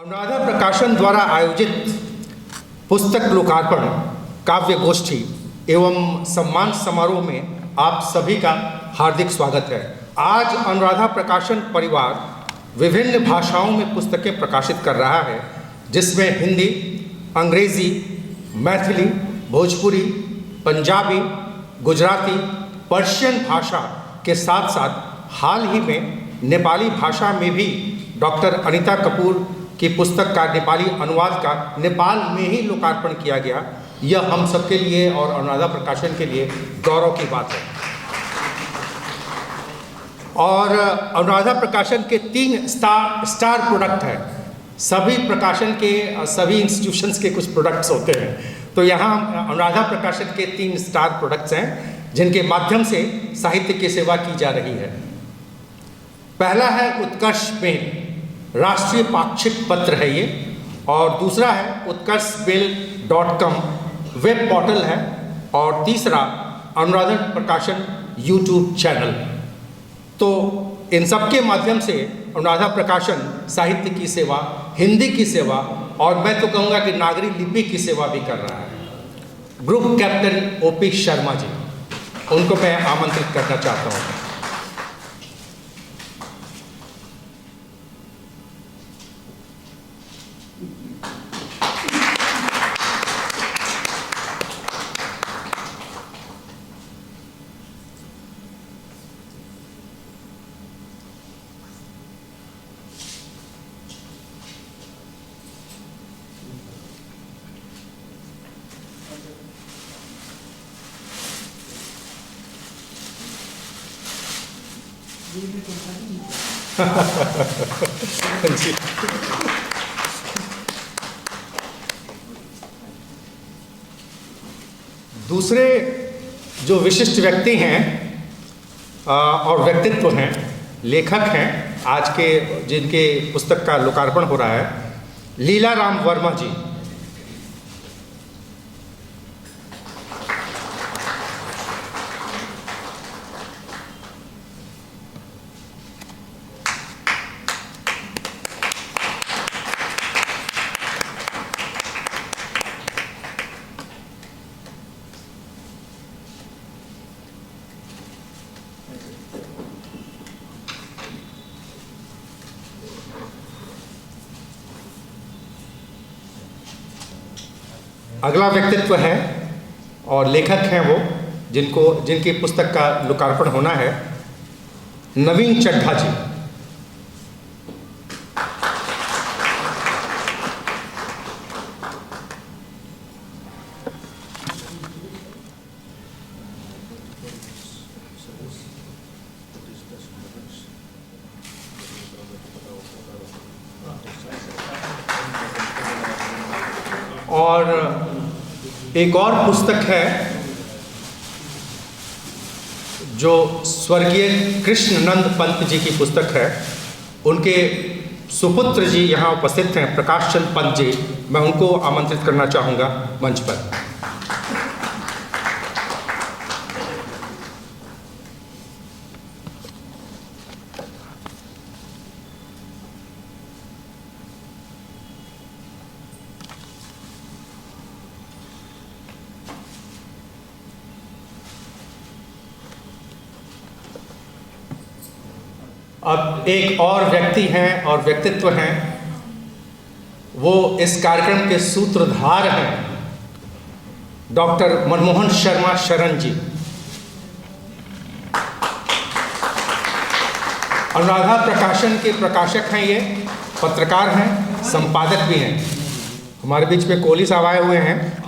अनुराधा प्रकाशन द्वारा आयोजित पुस्तक लोकार्पण काव्य गोष्ठी एवं सम्मान समारोह में आप सभी का हार्दिक स्वागत है। आज अनुराधा प्रकाशन परिवार विभिन्न भाषाओं में पुस्तकें प्रकाशित कर रहा है, जिसमें हिंदी, अंग्रेजी, मैथिली, भोजपुरी, पंजाबी, गुजराती, पर्शियन भाषा के साथ साथ हाल ही में नेपाली भाषा में भी डॉक्टर अनीता कपूर की पुस्तक का नेपाली अनुवाद का नेपाल में ही लोकार्पण किया गया। यह हम सबके लिए और अनुराधा प्रकाशन के लिए गौरव की बात है। और अनुराधा प्रकाशन के 3 स्टार प्रोडक्ट हैं। सभी प्रकाशन के सभी इंस्टीट्यूशंस के कुछ प्रोडक्ट्स होते हैं, तो यहाँ अनुराधा प्रकाशन के 3 स्टार प्रोडक्ट्स हैं जिनके माध्यम से साहित्य की सेवा की जा रही है। पहला है उत्कर्ष मेल, राष्ट्रीय पाक्षिक पत्र है ये, और दूसरा है utkarshmail.com वेब पोर्टल है, और तीसरा अनुराधा प्रकाशन यूट्यूब चैनल। तो इन सब के माध्यम से अनुराधा प्रकाशन साहित्य की सेवा, हिंदी की सेवा, और मैं तो कहूँगा कि नागरी लिपि की सेवा भी कर रहा है। Group captain OP Sharma ji, उनको मैं आमंत्रित करना चाहता हूँ। जी। दूसरे जो विशिष्ट व्यक्ति हैं और व्यक्तित्व हैं, लेखक हैं आज के, जिनके पुस्तक का लोकार्पण हो रहा है, लीला राम वर्मा जी। अगला व्यक्तित्व है और लेखक हैं वो, जिनकी पुस्तक का लोकार्पण होना है, नवीन चड्ढा जी। और एक और पुस्तक है जो स्वर्गीय कृष्णनंद पंत जी की पुस्तक है। उनके सुपुत्र जी यहाँ उपस्थित हैं, प्रकाश चंद पंत जी। मैं उनको आमंत्रित करना चाहूँगा मंच पर। अब एक और व्यक्ति हैं और व्यक्तित्व हैं, वो इस कार्यक्रम के सूत्रधार हैं, डॉक्टर मनमोहन शर्मा शरण जी। अनुराधा प्रकाशन के प्रकाशक हैं, ये पत्रकार हैं, संपादक भी हैं। हमारे बीच में कोहली साहब आए हुए हैं।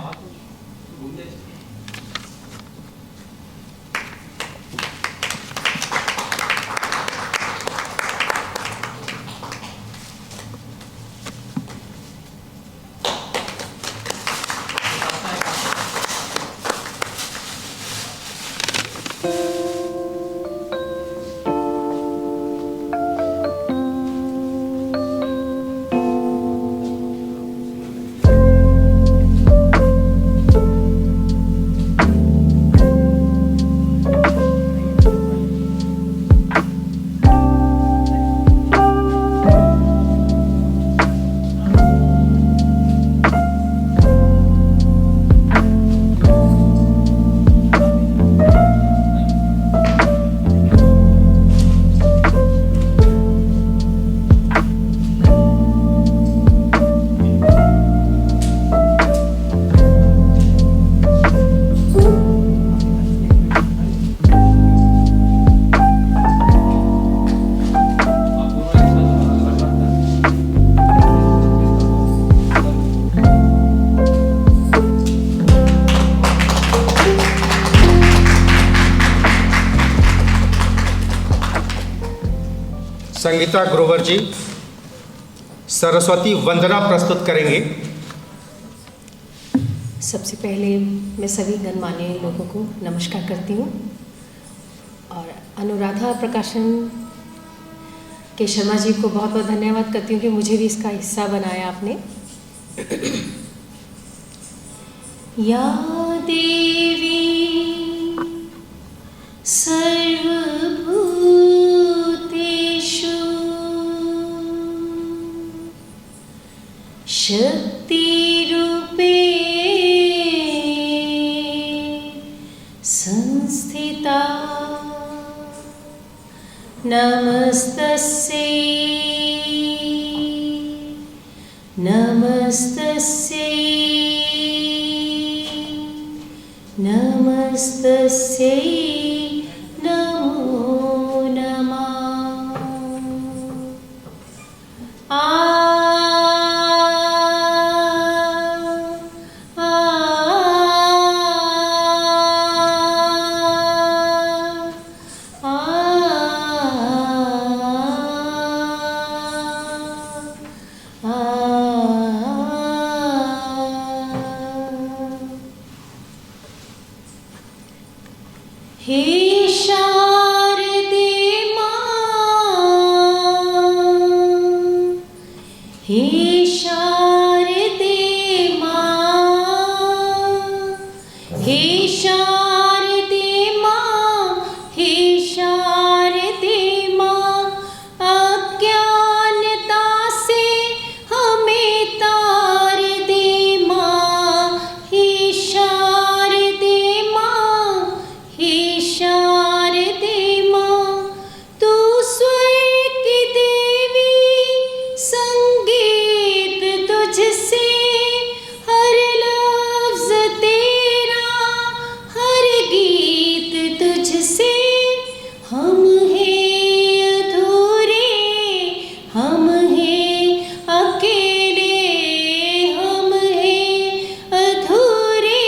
संगीता ग्रोवर जी सरस्वती वंदना प्रस्तुत करेंगे। सबसे पहले मैं सभी गणमान्य लोगों को नमस्कार करती हूँ और अनुराधा प्रकाशन के शर्मा जी को बहुत बहुत धन्यवाद करती हूँ कि मुझे भी इसका हिस्सा बनाया आपने। या देवी सर्वभूतेषु शक्तिरूपेण संस्थिता नमस्तस्यै नमस्तस्यै नमस्तस्यै नमो नमः। हे शारदे मां, हे शारदे मां, हे शारदे मां, हे शारदे मां, अज्ञानता से हमें तार दे मां, हे शारदे मां, हे शारदे मां, तू स्वर्ग की देवी, संगीत तुझसे, हर लफ्ज तेरा, हर गीत तुझसे, हम हैं अधूरे, हम हैं अकेले, हम हैं अधूरे,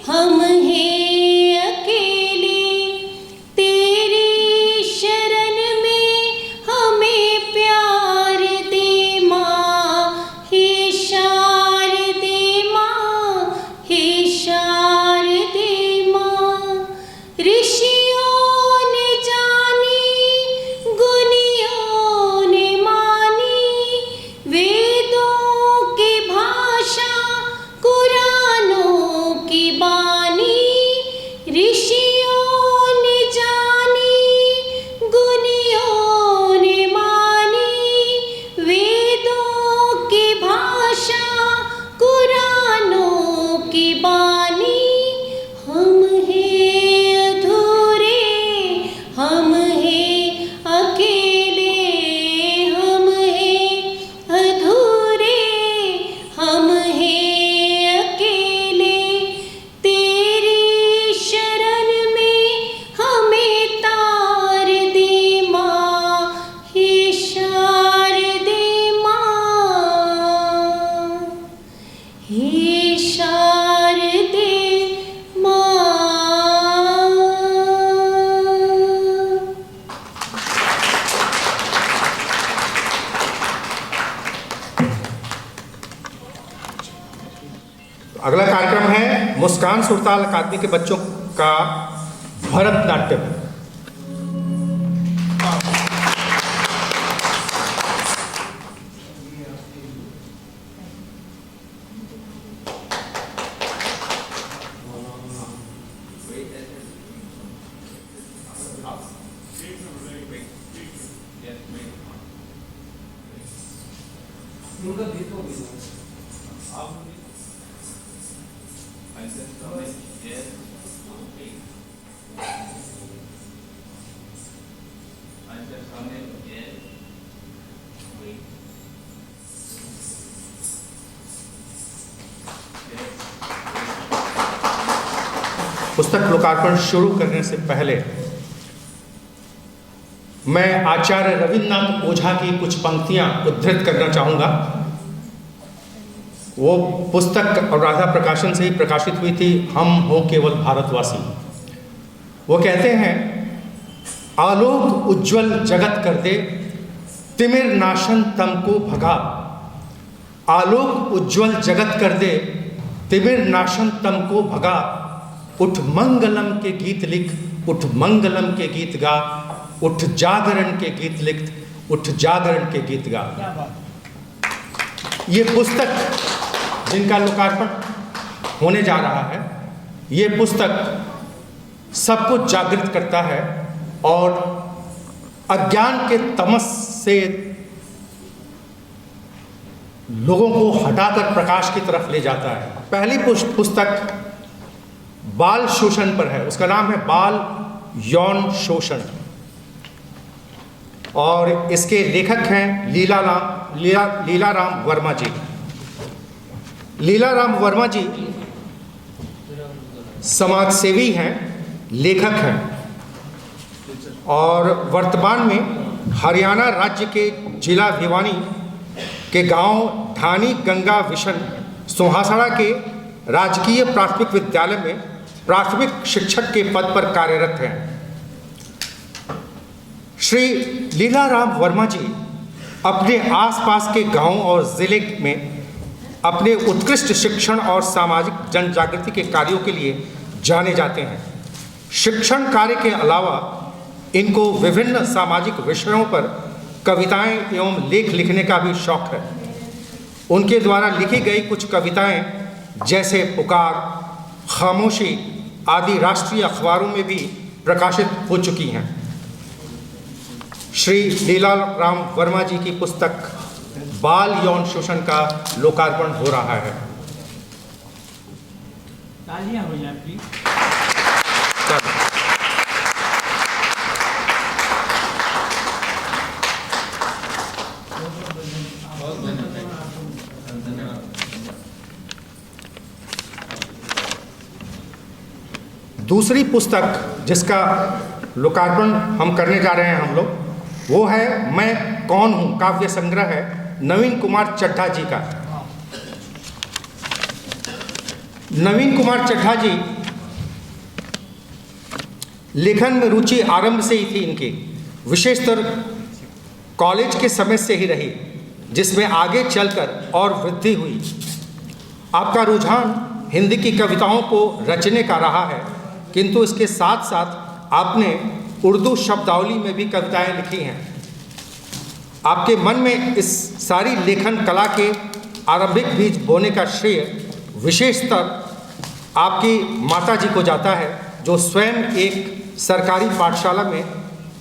हम हैं अकेले, तेरी शरण में हमें प्यार दे मां, हे शारदे मां, हे शारदे मां। ऋषियों ने जानी, गुनियों ने मानी, वेदों की भाषा, कुरानों की बानी, ऋषियों ने जानी, गुनियों ने मानी, वेदों की भाषा, कुरानों की बानी, हम हैं अधूरे, हम हैं अकेले, हम हैं अधूरे, हम हैं अकेले, तेरी शरण में हमें तार दे मां, हे शारदे मां, हे शारदे मां। अगला कार्यक्रम है मुस्कान सुरताल अकादमी के बच्चों का भरतनाट्यम। पुस्तक लोकार्पण शुरू करने से पहले मैं आचार्य रविन्द्रनाथ ओझा की कुछ पंक्तियां उद्धृत करना चाहूँगा। वो पुस्तक अनुराधा प्रकाशन से ही प्रकाशित हुई थी, हम हो केवल भारतवासी। वो कहते हैं, आलोक उज्ज्वल जगत कर दे तिमिर नाशन तम को भगा, आलोक उज्ज्वल जगत कर दे, तिमिर नाशन तम को भगा, उठ मंगलम के गीत लिख, उठ मंगलम के गीत गा, उठ जागरण के गीत लिख, उठ जागरण के गीत गा। ये पुस्तक जिनका लोकार्पण होने जा रहा है, ये पुस्तक सबको जागृत करता है और अज्ञान के तमस से लोगों को हटाकर प्रकाश की तरफ ले जाता है। पहली पुस्तक बाल शोषण पर है, उसका नाम है बाल यौन शोषण, और इसके लेखक हैं लीलाराम वर्मा जी। लीलाराम वर्मा जी समाज सेवी हैं, लेखक हैं और वर्तमान में हरियाणा राज्य के जिला भिवानी के गांव ढानी गंगा विशन सोहासड़ा के राजकीय प्राथमिक विद्यालय में प्राथमिक शिक्षक के पद पर कार्यरत हैं। श्री लीलाराम वर्मा जी अपने आसपास के गांव और ज़िले में अपने उत्कृष्ट शिक्षण और सामाजिक जन जागृति के कार्यों के लिए जाने जाते हैं। शिक्षण कार्य के अलावा इनको विभिन्न सामाजिक विषयों पर कविताएं एवं लेख लिखने का भी शौक है। उनके द्वारा लिखी गई कुछ कविताएं जैसे पुकार, खामोशी आदि राष्ट्रीय अखबारों में भी प्रकाशित हो चुकी हैं। श्री लीलाराम वर्मा जी की पुस्तक बाल यौन शोषण का लोकार्पण हो रहा है। तालियां हो जाए प्लीज। दूसरी पुस्तक जिसका लोकार्पण हम करने जा रहे हैं हम लोग, वो है मैं कौन हूँ, काव्य संग्रह है नवीन कुमार चड्ढा जी का। नवीन कुमार चड्ढा जी लेखन में रुचि आरंभ से ही थी इनकी, विशेषतर कॉलेज के समय से ही रही, जिसमें आगे चलकर और वृद्धि हुई। आपका रुझान हिंदी की कविताओं को रचने का रहा है, किंतु इसके साथ साथ आपने उर्दू शब्दावली में भी कविताएं लिखी हैं। आपके मन में इस सारी लेखन कला के आरंभिक बीज बोने का श्रेय विशेषतर आपकी माता जी को जाता है, जो स्वयं एक सरकारी पाठशाला में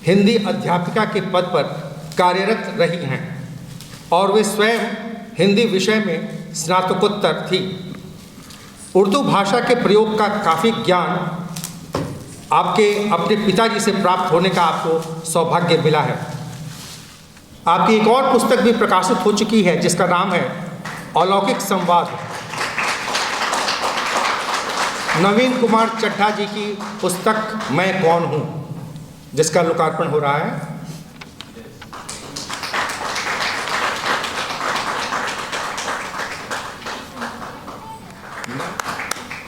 हिंदी अध्यापिका के पद पर कार्यरत रही हैं और वे स्वयं हिंदी विषय में स्नातकोत्तर थी। उर्दू भाषा के प्रयोग का काफ़ी ज्ञान आपके अपने पिताजी से प्राप्त होने का आपको सौभाग्य मिला है। आपकी एक और पुस्तक भी प्रकाशित हो चुकी है जिसका नाम है अलौकिक संवाद। नवीन कुमार चड्ढा जी की पुस्तक मैं कौन हूँ, जिसका लोकार्पण हो रहा है।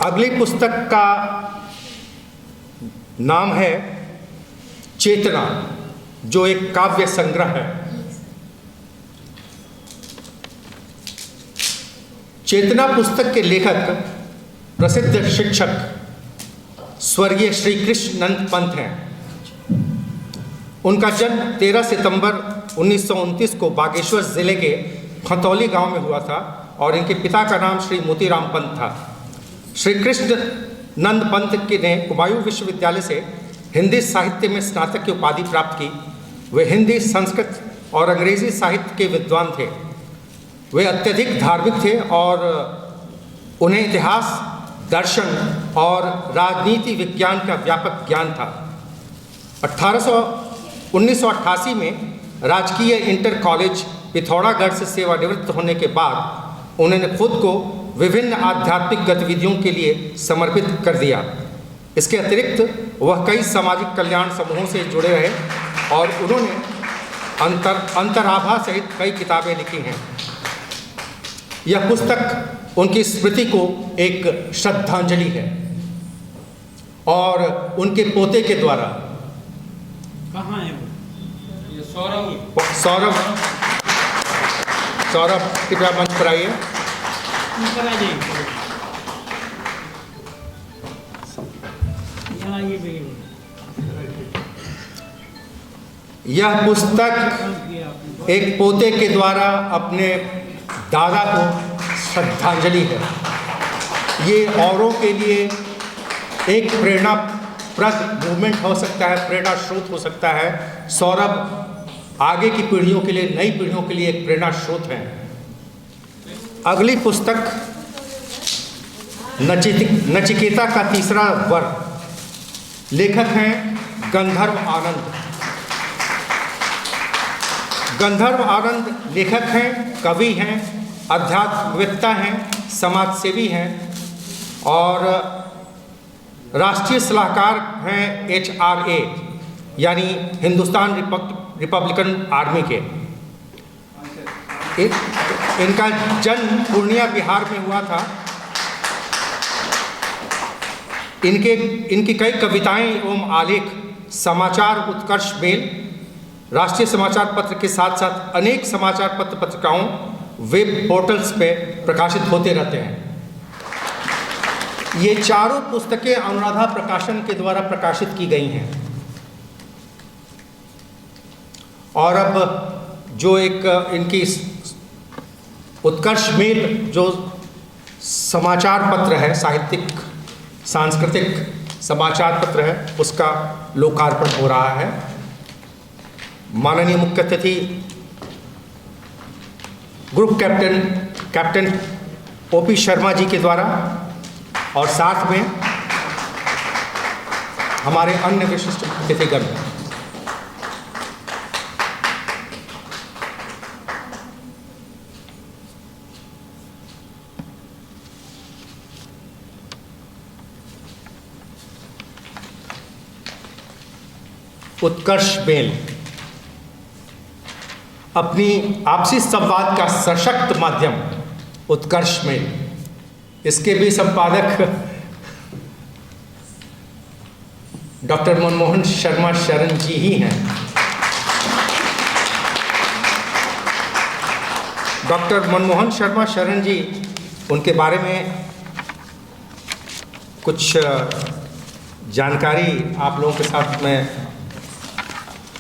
अगली पुस्तक का नाम है चेतना, जो एक काव्य संग्रह है। चेतना पुस्तक के लेखक प्रसिद्ध शिक्षक स्वर्गीय श्री कृष्ण नंद पंत हैं। उनका जन्म 13 सितंबर 1929 को बागेश्वर जिले के खतौली गांव में हुआ था और इनके पिता का नाम श्री मोतीराम पंत था। श्री कृष्ण नंद पंत ने हुमायूं विश्वविद्यालय से हिंदी साहित्य में स्नातक की उपाधि प्राप्त की। वे हिंदी, संस्कृत और अंग्रेजी साहित्य के विद्वान थे। वे अत्यधिक धार्मिक थे और उन्हें इतिहास, दर्शन और राजनीति विज्ञान का व्यापक ज्ञान था। 1988 में राजकीय इंटर कॉलेज पिथौरागढ़ से सेवानिवृत्त होने के बाद उन्होंने खुद को विभिन्न आध्यात्मिक गतिविधियों के लिए समर्पित कर दिया। इसके अतिरिक्त वह कई सामाजिक कल्याण समूहों से जुड़े रहे और उन्होंने अंतराभा सहित कई किताबें लिखी हैं। यह पुस्तक उनकी स्मृति को एक श्रद्धांजलि है और उनके पोते के द्वारा कहाँ है वो? सौरभ कृपया मंच पर आइए। ऊपर आ जाइए। यहाँ आइए भैया। यह पुस्तक एक पोते के द्वारा अपने दादा को श्रद्धांजलि है। ये औरों के लिए एक प्रेरणाप्रद मूवमेंट हो सकता है, प्रेरणा स्रोत हो सकता है। सौरभ आगे की पीढ़ियों के लिए, नई पीढ़ियों के लिए एक प्रेरणा स्रोत है। अगली पुस्तक नचिकेता का तीसरा वर, लेखक हैं गंधर्व आनंद। गंधर्व आनंद लेखक हैं, कवि हैं, आध्यात्मिकवेत्ता हैं, समाजसेवी हैं और राष्ट्रीय सलाहकार हैं HRA यानी हिंदुस्तान रिपब्लिकन आर्मी के। इनका जन्म पूर्णिया बिहार में हुआ था। इनकी कई कविताएं एवं आलेख समाचार उत्कर्ष मेल, राष्ट्रीय समाचार पत्र के साथ साथ अनेक समाचार पत्र पत्रिकाओं, वेब पोर्टल्स पे प्रकाशित होते रहते हैं। ये चारों पुस्तकें अनुराधा प्रकाशन के द्वारा प्रकाशित की गई हैं। और अब जो एक इनकी उत्कर्ष मेल जो समाचार पत्र है, साहित्यिक सांस्कृतिक समाचार पत्र है, उसका लोकार्पण हो रहा है। माननीय मुख्य अतिथि group captain OP Sharma ji के द्वारा और साथ में हमारे अन्य विशिष्ट अतिथिगण। उत्कर्ष मेल अपनी आपसी संवाद का सशक्त माध्यम उत्कर्ष मेल, इसके भी संपादक डॉक्टर मनमोहन शर्मा शरण जी ही हैं। डॉक्टर मनमोहन शर्मा शरण जी, उनके बारे में कुछ जानकारी आप लोगों के साथ मैं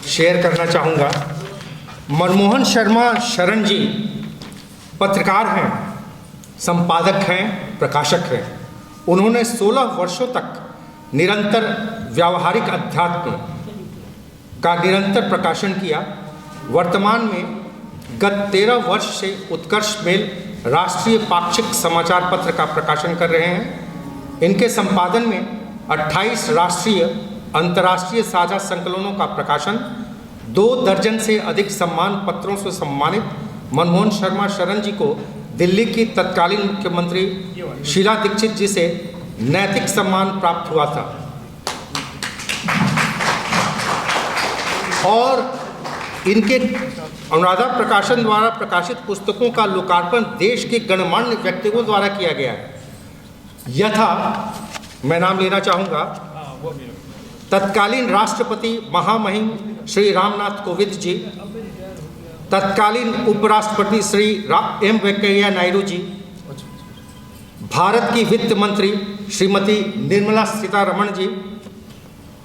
शेयर करना चाहूँगा। मनमोहन शर्मा शरण जी पत्रकार हैं, संपादक हैं, प्रकाशक हैं। उन्होंने 16 वर्षों तक निरंतर व्यावहारिक अध्यात्म का निरंतर प्रकाशन किया। वर्तमान में गत 13 वर्ष से उत्कर्ष मेल राष्ट्रीय पाक्षिक समाचार पत्र का प्रकाशन कर रहे हैं। इनके संपादन में 28 राष्ट्रीय अंतर्राष्ट्रीय साझा संकलनों का प्रकाशन, 2 दर्जन से अधिक सम्मान पत्रों से सम्मानित मनमोहन शर्मा शरण जी को दिल्ली की तत्कालीन मुख्यमंत्री शीला दीक्षित जी से नैतिक सम्मान प्राप्त हुआ था। और इनके अनुराधा प्रकाशन द्वारा प्रकाशित पुस्तकों का लोकार्पण देश के गणमान्य व्यक्तियों द्वारा किया गया है। यथा मैं नाम लेना चाहूँगा, तत्कालीन राष्ट्रपति महामहिम श्री रामनाथ कोविंद जी, तत्कालीन उपराष्ट्रपति श्री M वेंकैया नायडू जी, भारत की वित्त मंत्री श्रीमती निर्मला सीतारमण जी,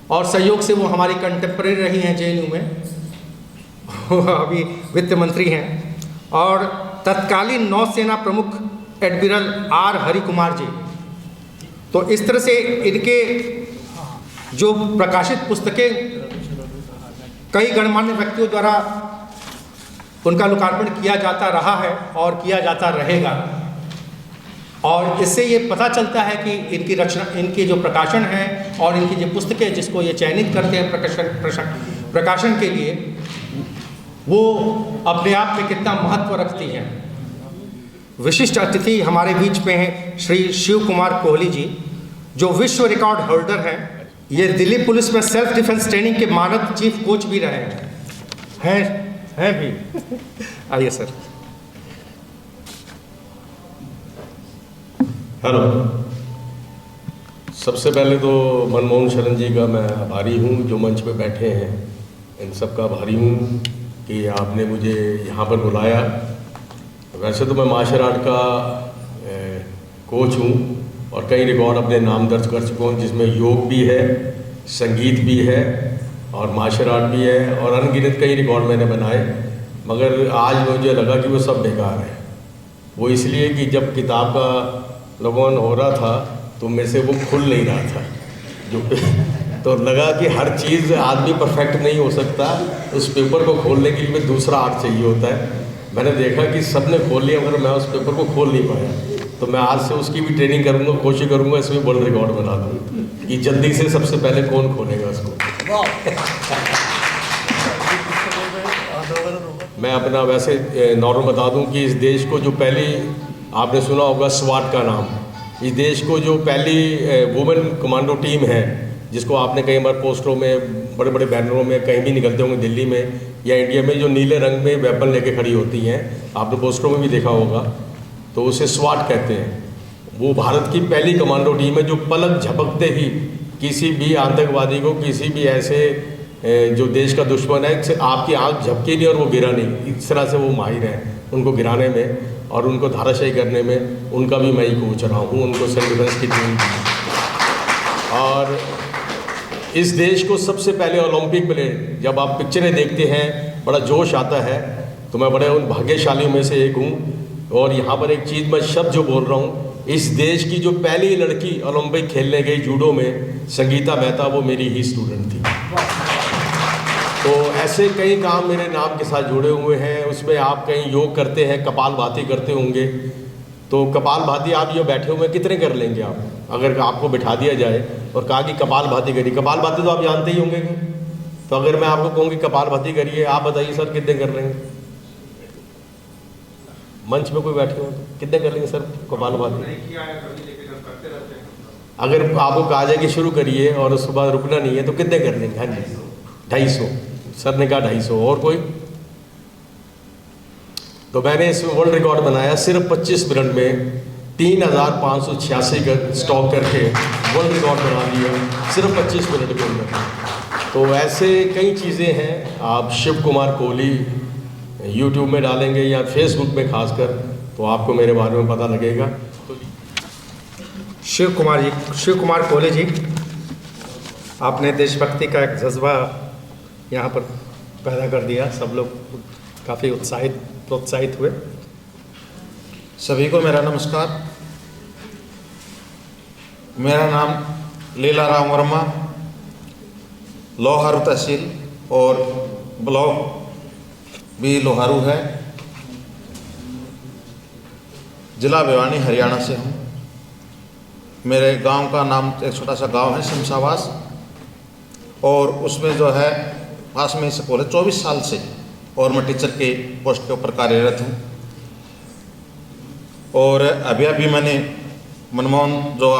और सहयोग से वो हमारी कंटेम्प्रेरी रही हैं JNU में, वो अभी वित्त मंत्री हैं, और तत्कालीन नौसेना प्रमुख एडमिरल R हरि कुमार जी। तो इस तरह से इनके जो प्रकाशित पुस्तकें कई गणमान्य व्यक्तियों द्वारा उनका लोकार्पण किया जाता रहा है और किया जाता रहेगा। और इससे ये पता चलता है कि इनकी रचना, इनके जो प्रकाशन हैं और इनकी जो पुस्तकें जिसको ये चयनित करते हैं प्रकाशन के लिए, वो अपने आप में कितना महत्व रखती हैं। विशिष्ट अतिथि हमारे बीच में हैं श्री शिव कुमार कोहली जी, जो विश्व रिकॉर्ड होल्डर हैं। ये दिल्ली पुलिस में सेल्फ डिफेंस ट्रेनिंग के मानद चीफ कोच भी रहे हैं भी। आइए सर। हेलो, सबसे पहले तो मनमोहन शरण जी का मैं आभारी हूँ, जो मंच पे बैठे हैं इन सब का आभारी हूँ। कि आपने मुझे यहाँ पर बुलाया। वैसे तो मैं मार्शल आर्ट का कोच हूँ और कई रिकॉर्ड अपने नाम दर्ज कर चुका हूँ, जिसमें योग भी है, संगीत भी है और मार्शल आर्ट भी है और अनगिनत कई रिकॉर्ड मैंने बनाए। मगर आज मुझे लगा कि वो सब बेकार है। वो इसलिए कि जब किताब का लोगों हो रहा था तो मेरे से वो खुल नहीं रहा था जो तो लगा कि हर चीज़ आदमी परफेक्ट नहीं हो सकता, उस पेपर को खोलने के लिए दूसरा आर्ट चाहिए होता है। मैंने देखा कि सब ने खोल लिया मगर मैं उस पेपर को खोल नहीं पाया, तो मैं आज से उसकी भी ट्रेनिंग करूँगा, कोशिश करूँगा इसमें वर्ल्ड रिकॉर्ड बना दूँ कि जल्दी से सबसे पहले कौन खोलेगा उसको। मैं अपना वैसे नॉर्मल बता दूं कि इस देश को जो पहली, आपने सुना होगा स्वाट का नाम, इस देश को जो पहली वुमेन कमांडो टीम है, जिसको आपने कई बार पोस्टरों में, बड़े बड़े बैनरों में कहीं भी निकलते होंगे दिल्ली में या इंडिया में, जो नीले रंग में वेपन लेके खड़ी होती हैं, आपने पोस्टरों में भी देखा होगा, तो उसे स्वाट कहते हैं। वो भारत की पहली कमांडो टीम है जो पलक झपकते ही किसी भी आतंकवादी को, किसी भी ऐसे जो देश का दुश्मन है, आपकी आंख झपकी नहीं और वो गिरा नहीं, इस तरह से वो माहिर हैं उनको गिराने में और उनको धाराशायी करने में। उनका भी मैं ही कोच रहा हूँ, उनको सेल्फ डिफेंस की टीम दी। और इस देश को सबसे पहले ओलंपिक में, जब आप पिक्चरें देखते हैं बड़ा जोश आता है, तो मैं बड़े उन भाग्यशालियों में से एक हूँ। और यहाँ पर एक चीज़ मैं शब्द जो बोल रहा हूँ, इस देश की जो पहली लड़की ओलंपिक खेलने गई जूडो में, संगीता मेहता, वो मेरी ही स्टूडेंट थी। तो ऐसे कई काम मेरे नाम के साथ जुड़े हुए हैं। उसमें आप कहीं योग करते हैं, कपालभाति करते होंगे, तो कपालभाति आप ये बैठे हुए कितने कर लेंगे आप, अगर आपको बिठा दिया जाए और कहा कि कपालभाति करिए। कपालभाति तो आप जानते ही होंगे, तो अगर मैं आपको कहूँ कि कपालभाति करिए, आप बताइए सर कितने कर लेंगे? मंच में कोई बैठे हो तो कितने कर लेंगे सर कपालभाति? अगर आपको कहा जाए कि शुरू करिए और उसके बाद रुकना नहीं है तो कितने कर लेंगे? हाँ जी, 250। सर ने कहा 250। और कोई? तो मैंने इस वर्ल्ड रिकॉर्ड बनाया सिर्फ 25 मिनट में, 3586 का स्टॉक करके वर्ल्ड रिकॉर्ड बना दिया सिर्फ 25 मिनट के अंदर। तो ऐसे कई चीज़ें हैं। आप शिव कुमार कोहली यूट्यूब में डालेंगे या फेसबुक में खासकर, तो आपको मेरे बारे में पता लगेगा। तो शिव कुमार कोहली जी, आपने देशभक्ति का एक जज्बा यहाँ पर पैदा कर दिया। सब लोग काफ़ी प्रोत्साहित हुए। सभी को मेरा नमस्कार। मेरा नाम लीला राम वर्मा, लोहारू तहसील और ब्लॉक भी लोहारू है, जिला भिवानी हरियाणा से हूँ। मेरे गांव का नाम, एक छोटा सा गांव है शमशाबाद, और उसमें जो है पास में से पहले 24 साल से और मैं टीचर के पोस्ट के ऊपर कार्यरत हूँ। और अभी मैंने मनमोहन जो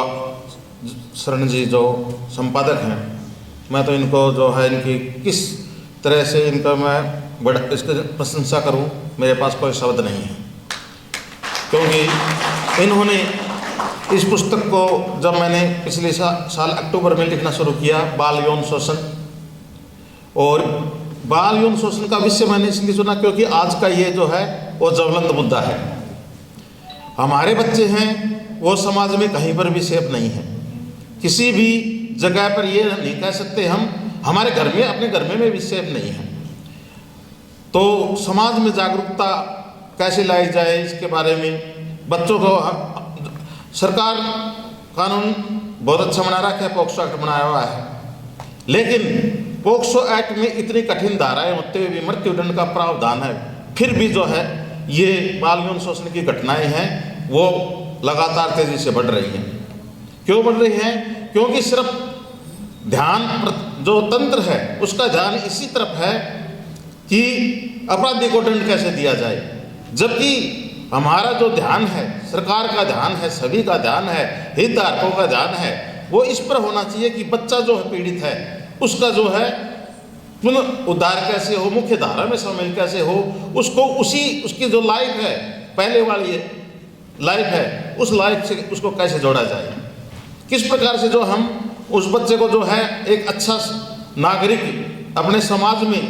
शरण जी जो संपादक हैं, मैं तो इनको जो है इनकी किस तरह से इनका मैं बड़ा इसकी प्रशंसा करूं, मेरे पास कोई शब्द नहीं है। क्योंकि इन्होंने इस पुस्तक को, जब मैंने पिछले साल अक्टूबर में लिखना शुरू किया, बाल यौन शोषण, और बाल यौन शोषण का विषय मैंने इसलिए चुना क्योंकि आज का ये जो है वो ज्वलंत मुद्दा है। हमारे बच्चे हैं वो समाज में कहीं पर भी सेफ नहीं है। किसी भी जगह पर ये नहीं कह सकते हम हमारे घर में, अपने घर में भी सेफ नहीं है। तो समाज में जागरूकता कैसे लाई जाए, इसके बारे में बच्चों को सरकार कानून बहुत अच्छा बना रखा है, पॉक्सो एक्ट बनाया हुआ है, लेकिन पॉक्सो एक्ट में इतनी कठिन धाराएं होते हुए भी मृत्युदंड का प्रावधान है, फिर भी जो है ये बाल यौन शोषण की घटनाएं हैं वो लगातार तेजी से बढ़ रही हैं। क्यों बढ़ रही हैं? क्योंकि सिर्फ ध्यान जो तंत्र है उसका ध्यान इसी तरफ है कि अपराधी को दंड कैसे दिया जाए, जबकि हमारा जो ध्यान है, सरकार का ध्यान है, सभी का ध्यान है, हितधारकों का ध्यान है, वो इस पर होना चाहिए कि बच्चा जो है पीड़ित है उसका जो है पुनः उद्धार कैसे हो, मुख्य धारा में शामिल कैसे हो, उसको उसकी जो लाइफ है, पहले वाली लाइफ है, उस लाइफ से उसको कैसे जोड़ा जाए, किस प्रकार से जो हम उस बच्चे को जो है एक अच्छा नागरिक अपने समाज में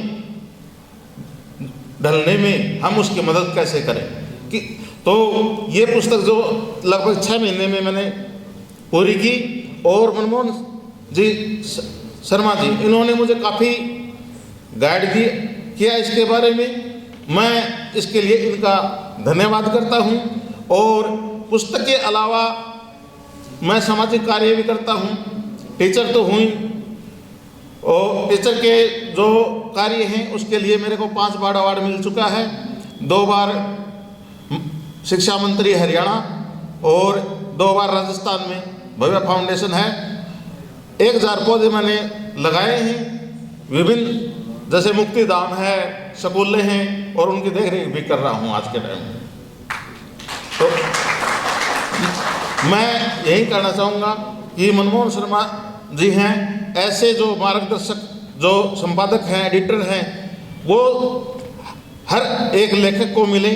ढलने में हम उसकी मदद कैसे करें कि तो ये पुस्तक जो लगभग 6 महीने में मैंने पूरी की, और मनमोहन जी शर्मा जी इन्होंने मुझे काफ़ी गाइड किया इसके बारे में। मैं इसके लिए इनका धन्यवाद करता हूँ। और पुस्तक के अलावा मैं सामाजिक कार्य भी करता हूँ, टीचर तो हूँ ही, और टीचर के जो कार्य हैं उसके लिए मेरे को 5 बार अवार्ड मिल चुका है। 2 बार शिक्षा मंत्री हरियाणा और 2 बार राजस्थान में भव्य फाउंडेशन है। 1000 पौधे मैंने लगाए हैं विभिन्न, जैसे मुक्तिधाम है, शकुल्ले हैं, और उनकी देखरेख भी कर रहा हूँ आज के टाइम में। तो मैं यही कहना चाहूँगा कि मनमोहन शर्मा जी हैं ऐसे जो मार्गदर्शक, जो संपादक हैं, एडिटर हैं, वो हर एक लेखक को मिले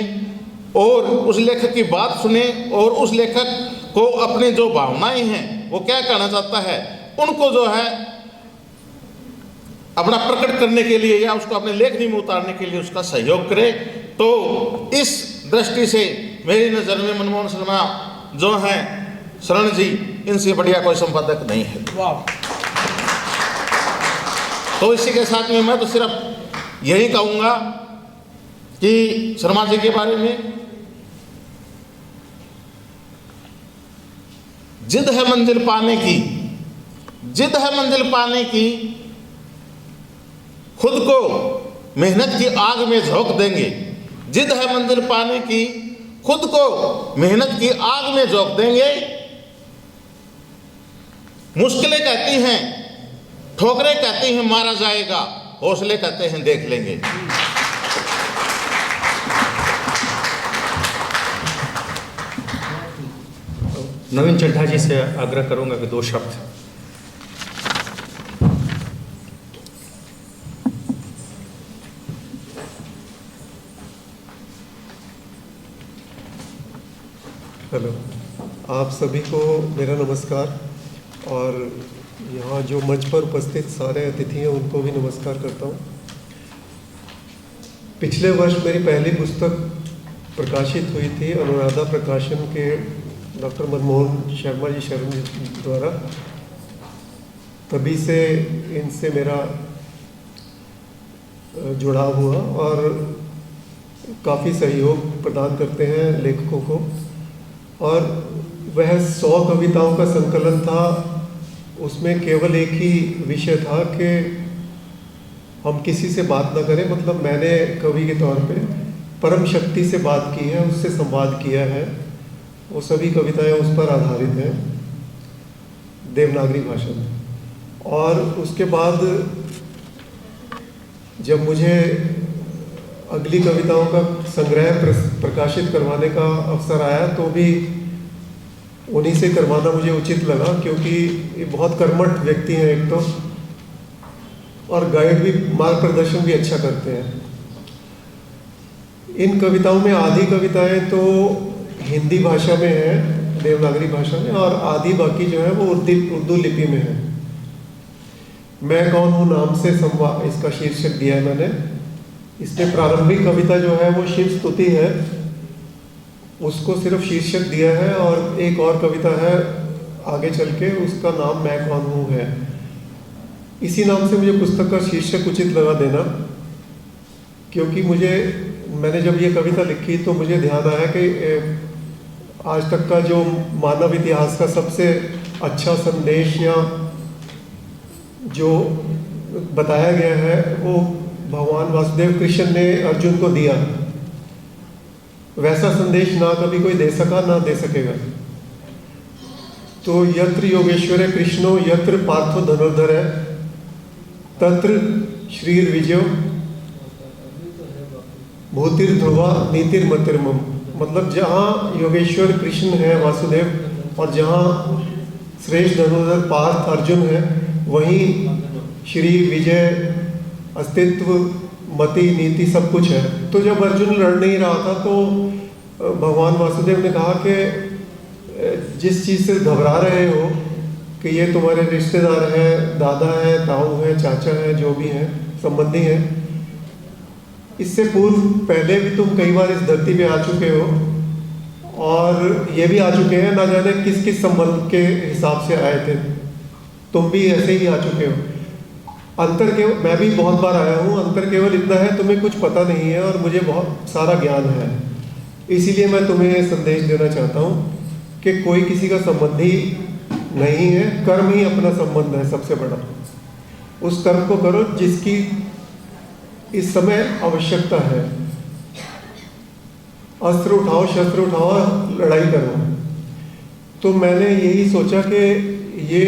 और उस लेखक की बात सुने और उस लेखक को अपनी जो भावनाएं हैं वो क्या कहना चाहता है उनको जो है अपना प्रकट करने के लिए या उसको अपने लेखनी में उतारने के लिए उसका सहयोग करे। तो इस दृष्टि से मेरी नज़र में मनमोहन शर्मा जो हैं शरण जी, इनसे बढ़िया कोई संपादक नहीं है। वाह। तो इसी के साथ में मैं तो सिर्फ यही कहूँगा कि शर्मा जी के बारे में, जिद है मंजिल पाने की, जिद है मंजिल पाने की, खुद को मेहनत की आग में झोंक देंगे। जिद है मंजिल पाने की, खुद को मेहनत की आग में झोंक देंगे। मुश्किलें कहती हैं, ठोकरें कहती हैं मारा जाएगा, हौसले कहते हैं देख लेंगे। नवीन चड्ढा जी से आग्रह करूंगा कि 2 शब्द। हेलो, आप सभी को मेरा नमस्कार, और यहाँ जो मंच पर उपस्थित सारे अतिथि हैं उनको भी नमस्कार करता हूँ। पिछले वर्ष मेरी पहली पुस्तक प्रकाशित हुई थी अनुराधा प्रकाशन के डॉक्टर मनमोहन शर्मा जी शरण द्वारा। तभी से इनसे मेरा जुड़ाव हुआ और काफ़ी सहयोग प्रदान करते हैं लेखकों को। और वह 100 कविताओं का संकलन था, उसमें केवल एक ही विषय था कि हम किसी से बात ना करें। मतलब मैंने कवि के तौर पे परम शक्ति से बात की है, उससे संवाद किया है। वो सभी कविताएं उस पर आधारित हैं, देवनागरी भाषा में। और उसके बाद जब मुझे अगली कविताओं का संग्रह प्रकाशित करवाने का अवसर आया तो भी उन्हीं से करवाना मुझे उचित लगा, क्योंकि ये बहुत कर्मठ व्यक्ति हैं एक तो, और गाइड भी, मार्गदर्शन भी अच्छा करते हैं। इन कविताओं में आधी कविताएं तो हिंदी भाषा में है, देवनागरी भाषा में, और आधी बाकी जो है वो उर्दू लिपि में है। मैं कौन हूँ नाम से संवाद इसका शीर्षक दिया है मैंने। इसमें प्रारंभिक कविता जो है वो शिव स्तुति है, उसको सिर्फ शीर्षक दिया है, और एक और कविता है आगे चल के, उसका नाम मैं कौन हूँ है। इसी नाम से मुझे पुस्तक का शीर्षक उचित लगा देना, क्योंकि मैंने जब ये कविता लिखी तो मुझे ध्यान आया कि आज तक का जो मानव इतिहास का सबसे अच्छा संदेश या जो बताया गया है वो भगवान वासुदेव कृष्ण ने अर्जुन को दिया। वैसा संदेश ना कभी कोई दे सका, ना दे सकेगा। तो यत्र योगेश्वर कृष्णो यत्र पार्थो धनुर्धर है तत्र श्रीर विजयो भूतिर ध्रुवा नीतिर मतिर्मम। मतलब जहाँ योगेश्वर कृष्ण है वासुदेव और जहाँ श्रेष्ठ धनुर्धर पार्थ अर्जुन है, वहीं श्री विजय अस्तित्व मति नीति सब कुछ है। तो जब अर्जुन लड़ नहीं रहा था तो भगवान वासुदेव ने कहा कि जिस चीज़ से घबरा रहे हो कि ये तुम्हारे रिश्तेदार हैं, दादा है, ताऊ है, चाचा है, जो भी हैं, संबंधी हैं, इससे पूर्व पहले भी तुम कई बार इस धरती पे आ चुके हो और ये भी आ चुके हैं, ना जाने किस किस संबंध के हिसाब से आए थे। तुम भी ऐसे ही आ चुके हो। अंतर केवल, मैं भी बहुत बार आया हूँ, अंतर केवल इतना है तुम्हें कुछ पता नहीं है और मुझे बहुत सारा ज्ञान है। इसीलिए मैं तुम्हें ये संदेश देना चाहता हूँ कि कोई किसी का संबंधी नहीं है, कर्म ही अपना संबंध है सबसे बड़ा। उस कर्म को करो जिसकी इस समय आवश्यकता है। अस्त्र उठाओ, शस्त्र उठाओ, लड़ाई करो। तो मैंने यही सोचा कि ये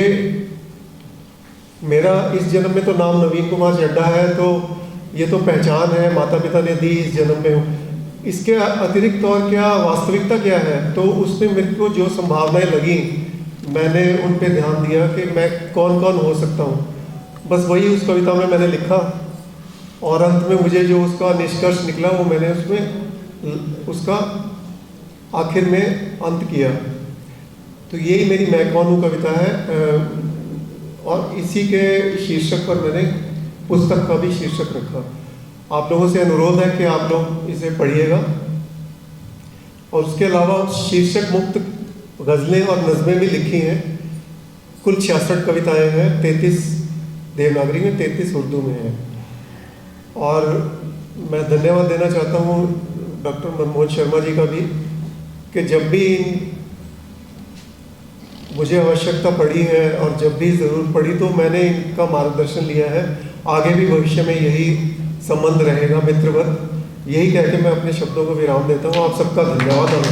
मेरा इस जन्म में तो नाम नवीन कुमार चड्ढा है, तो ये तो पहचान है, माता पिता ने दी, इस जन्म में हूँ। इसके अतिरिक्त और क्या वास्तविकता क्या है? तो उसमें मेरे को जो संभावनाएं लगी, मैंने उन पे ध्यान दिया कि मैं कौन कौन हो सकता हूँ। बस वही उस कविता में मैंने लिखा और अंत में मुझे जो उसका निष्कर्ष निकला वो मैंने उसमें उसका आखिर में अंत किया। तो यही मेरी मैं कौन हूँ कविता है और इसी के शीर्षक पर मैंने पुस्तक का भी शीर्षक रखा। आप लोगों से अनुरोध है कि आप लोग इसे पढ़िएगा। और उसके अलावा शीर्षक मुक्त गज़लें और नज़में भी लिखी हैं। कुल 66 कविताएं हैं, 33 देवनागरी में, 33 उर्दू में हैं। और मैं धन्यवाद देना चाहता हूँ डॉक्टर मनमोहन शर्मा जी का भी कि जब भी मुझे आवश्यकता पड़ी है और जब भी ज़रूरत पड़ी तो मैंने इनका मार्गदर्शन लिया है। आगे भी भविष्य में यही संबंध रहेगा मित्रवत। यही कह के मैं अपने शब्दों को विराम देता हूँ। आप सबका धन्यवाद और